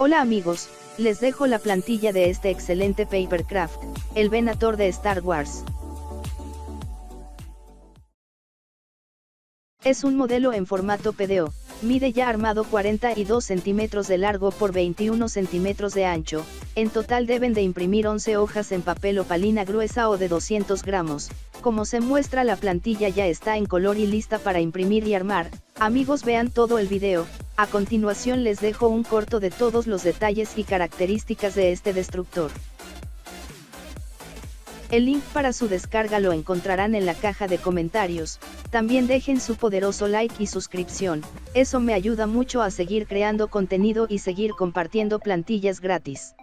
Hola amigos, les dejo la plantilla de este excelente Papercraft, el Venator de Star Wars. Es un modelo en formato PDO, mide ya armado 42 centímetros de largo por 21 centímetros de ancho, en total deben de imprimir 11 hojas en papel opalina gruesa o de 200 gramos, como se muestra la plantilla ya está en color y lista para imprimir y armar. Amigos, vean todo el video. A continuación les dejo un corto de todos los detalles y características de este destructor. El link para su descarga lo encontrarán en la caja de comentarios. También dejen su poderoso like y suscripción, eso me ayuda mucho a seguir creando contenido y seguir compartiendo plantillas gratis.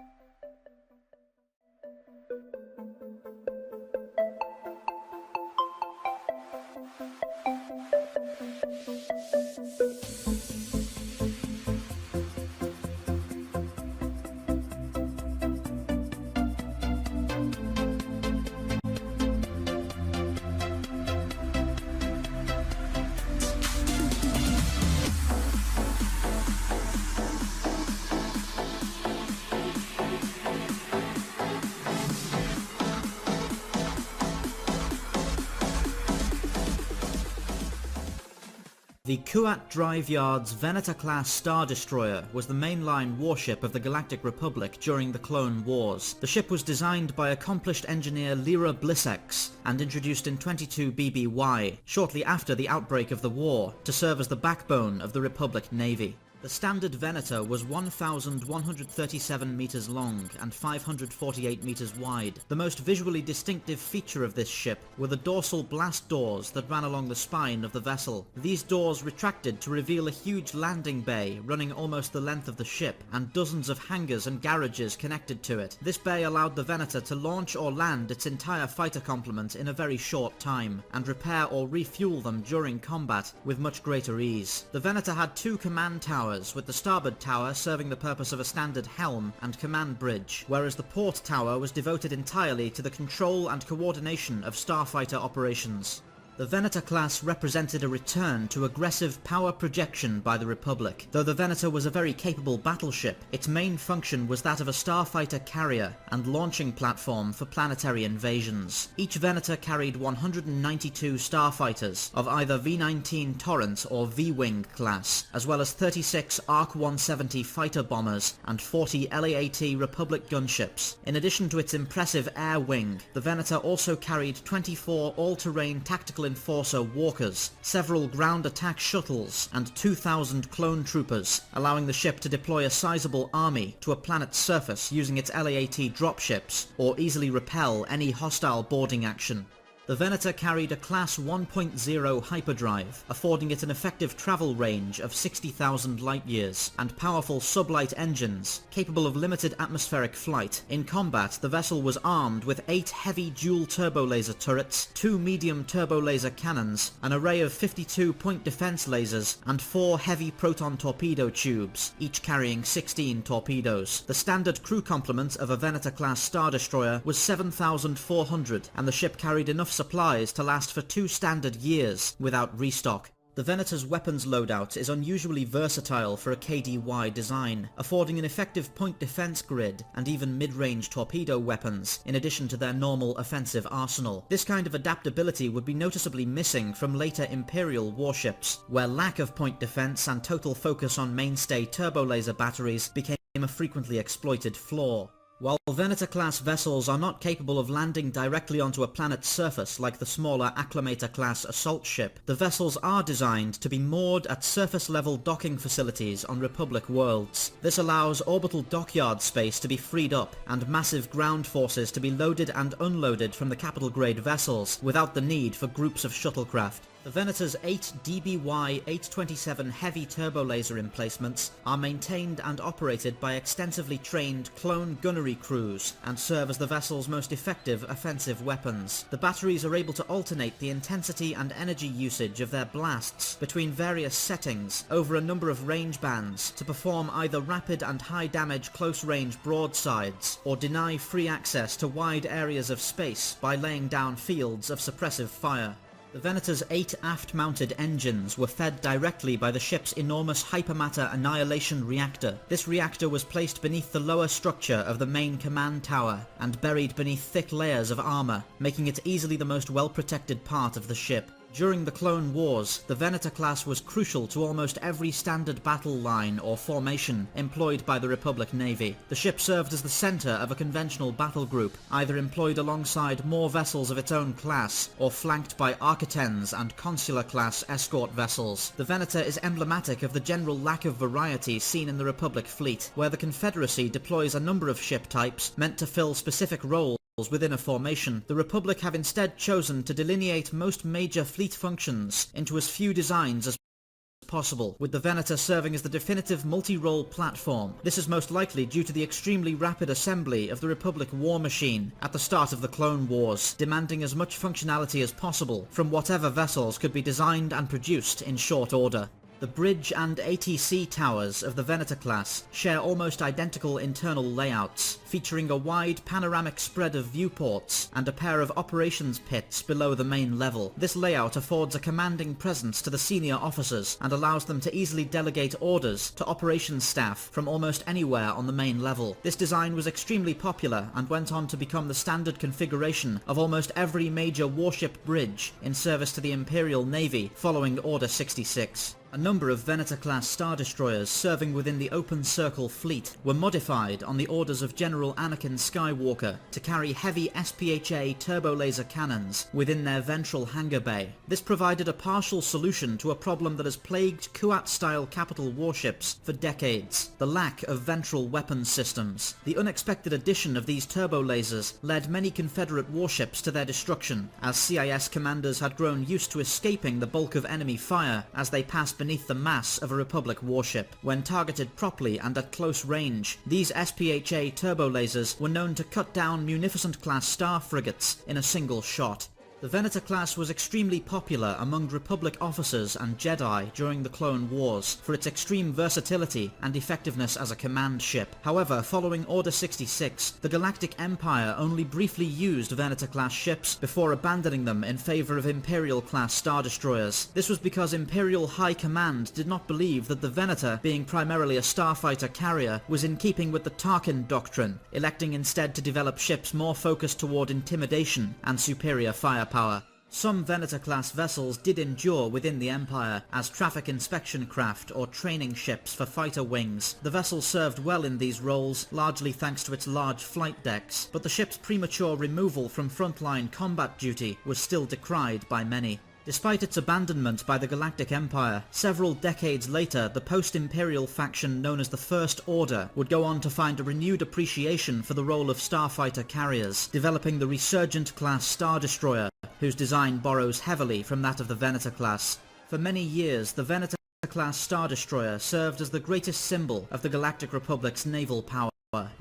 The Kuat Drive Yard's Venator-class Star Destroyer was the mainline warship of the Galactic Republic during the Clone Wars. The ship was designed by accomplished engineer Lyra Blissex and introduced in 22 BBY, shortly after the outbreak of the war, to serve as the backbone of the Republic Navy. The standard Venator was 1,137 meters long and 548 meters wide. The most visually distinctive feature of this ship were the dorsal blast doors that ran along the spine of the vessel. These doors retracted to reveal a huge landing bay running almost the length of the ship, and dozens of hangars and garages connected to it. This bay allowed the Venator to launch or land its entire fighter complement in a very short time, and repair or refuel them during combat with much greater ease. The Venator had two command towers, with the starboard tower serving the purpose of a standard helm and command bridge, whereas the port tower was devoted entirely to the control and coordination of starfighter operations. The Venator class represented a return to aggressive power projection by the Republic. Though the Venator was a very capable battleship, its main function was that of a starfighter carrier and launching platform for planetary invasions. Each Venator carried 192 starfighters of either V-19 Torrent or V-Wing class, as well as 36 ARC-170 fighter bombers and 40 LAAT Republic gunships. In addition to its impressive air wing, the Venator also carried 24 all-terrain tactical enforcer walkers, several ground attack shuttles, and 2,000 clone troopers, allowing the ship to deploy a sizable army to a planet's surface using its LAAT dropships, or easily repel any hostile boarding action. The Venator carried a Class 1.0 hyperdrive, affording it an effective travel range of 60,000 light-years, and powerful sublight engines, capable of limited atmospheric flight. In combat, the vessel was armed with 8 heavy dual turbolaser turrets, 2 medium turbolaser cannons, an array of 52 point defense lasers, and 4 heavy proton torpedo tubes, each carrying 16 torpedoes. The standard crew complement of a Venator-class Star Destroyer was 7,400, and the ship carried enough supplies to last for 2 standard years without restock. The Venator's weapons loadout is unusually versatile for a KDY design, affording an effective point defense grid and even mid-range torpedo weapons, in addition to their normal offensive arsenal. This kind of adaptability would be noticeably missing from later Imperial warships, where lack of point defense and total focus on mainstay turbolaser batteries became a frequently exploited flaw. While Venator-class vessels are not capable of landing directly onto a planet's surface like the smaller Acclamator-class assault ship, the vessels are designed to be moored at surface-level docking facilities on Republic worlds. This allows orbital dockyard space to be freed up, and massive ground forces to be loaded and unloaded from the capital-grade vessels without the need for groups of shuttlecraft. The Venator's 8 DBY-827 heavy turbolaser emplacements are maintained and operated by extensively trained clone gunnery crews and serve as the vessel's most effective offensive weapons. The batteries are able to alternate the intensity and energy usage of their blasts between various settings over a number of range bands to perform either rapid and high damage close-range broadsides or deny free access to wide areas of space by laying down fields of suppressive fire. The Venator's 8 aft-mounted engines were fed directly by the ship's enormous hypermatter annihilation reactor. This reactor was placed beneath the lower structure of the main command tower and buried beneath thick layers of armor, making it easily the most well-protected part of the ship. During the Clone Wars, the Venator class was crucial to almost every standard battle line or formation employed by the Republic Navy. The ship served as the center of a conventional battle group, either employed alongside more vessels of its own class, or flanked by Architens and Consular-class escort vessels. The Venator is emblematic of the general lack of variety seen in the Republic fleet, where the Confederacy deploys a number of ship types meant to fill specific roles within a formation. The Republic have instead chosen to delineate most major fleet functions into as few designs as possible, with the Venator serving as the definitive multi-role platform. This is most likely due to the extremely rapid assembly of the Republic war machine at the start of the Clone Wars, demanding as much functionality as possible from whatever vessels could be designed and produced in short order. The bridge and ATC towers of the Venator class share almost identical internal layouts, featuring a wide panoramic spread of viewports and a pair of operations pits below the main level. This layout affords a commanding presence to the senior officers and allows them to easily delegate orders to operations staff from almost anywhere on the main level. This design was extremely popular and went on to become the standard configuration of almost every major warship bridge in service to the Imperial Navy following Order 66. A number of Venator-class Star Destroyers serving within the Open Circle fleet were modified on the orders of General Anakin Skywalker to carry heavy SPHA turbolaser cannons within their ventral hangar bay. This provided a partial solution to a problem that has plagued Kuat-style capital warships for decades: the lack of ventral weapons systems. The unexpected addition of these turbolasers led many Confederate warships to their destruction, as CIS commanders had grown used to escaping the bulk of enemy fire as they passed beneath the mass of a Republic warship. When targeted properly and at close range, these SPHA turbolasers were known to cut down Munificent-class star frigates in a single shot. The Venator class was extremely popular among Republic officers and Jedi during the Clone Wars for its extreme versatility and effectiveness as a command ship. However, following Order 66, the Galactic Empire only briefly used Venator-class ships before abandoning them in favor of Imperial-class Star Destroyers. This was because Imperial High Command did not believe that the Venator, being primarily a starfighter carrier, was in keeping with the Tarkin doctrine, electing instead to develop ships more focused toward intimidation and superior firepower. Some Venator-class vessels did endure within the Empire as traffic inspection craft or training ships for fighter wings. The vessel served well in these roles, largely thanks to its large flight decks, but the ship's premature removal from frontline combat duty was still decried by many. Despite its abandonment by the Galactic Empire, several decades later the post-Imperial faction known as the First Order would go on to find a renewed appreciation for the role of starfighter carriers, developing the Resurgent-class Star Destroyer, whose design borrows heavily from that of the Venator class. For many years, the Venator-class Star Destroyer served as the greatest symbol of the Galactic Republic's naval power,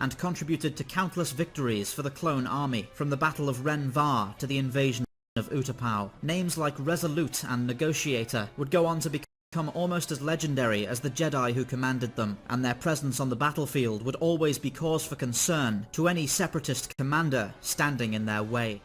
and contributed to countless victories for the Clone Army, from the Battle of Ren Var to the invasion of Utapau. Names like Resolute and Negotiator would go on to become almost as legendary as the Jedi who commanded them, and their presence on the battlefield would always be cause for concern to any separatist commander standing in their way.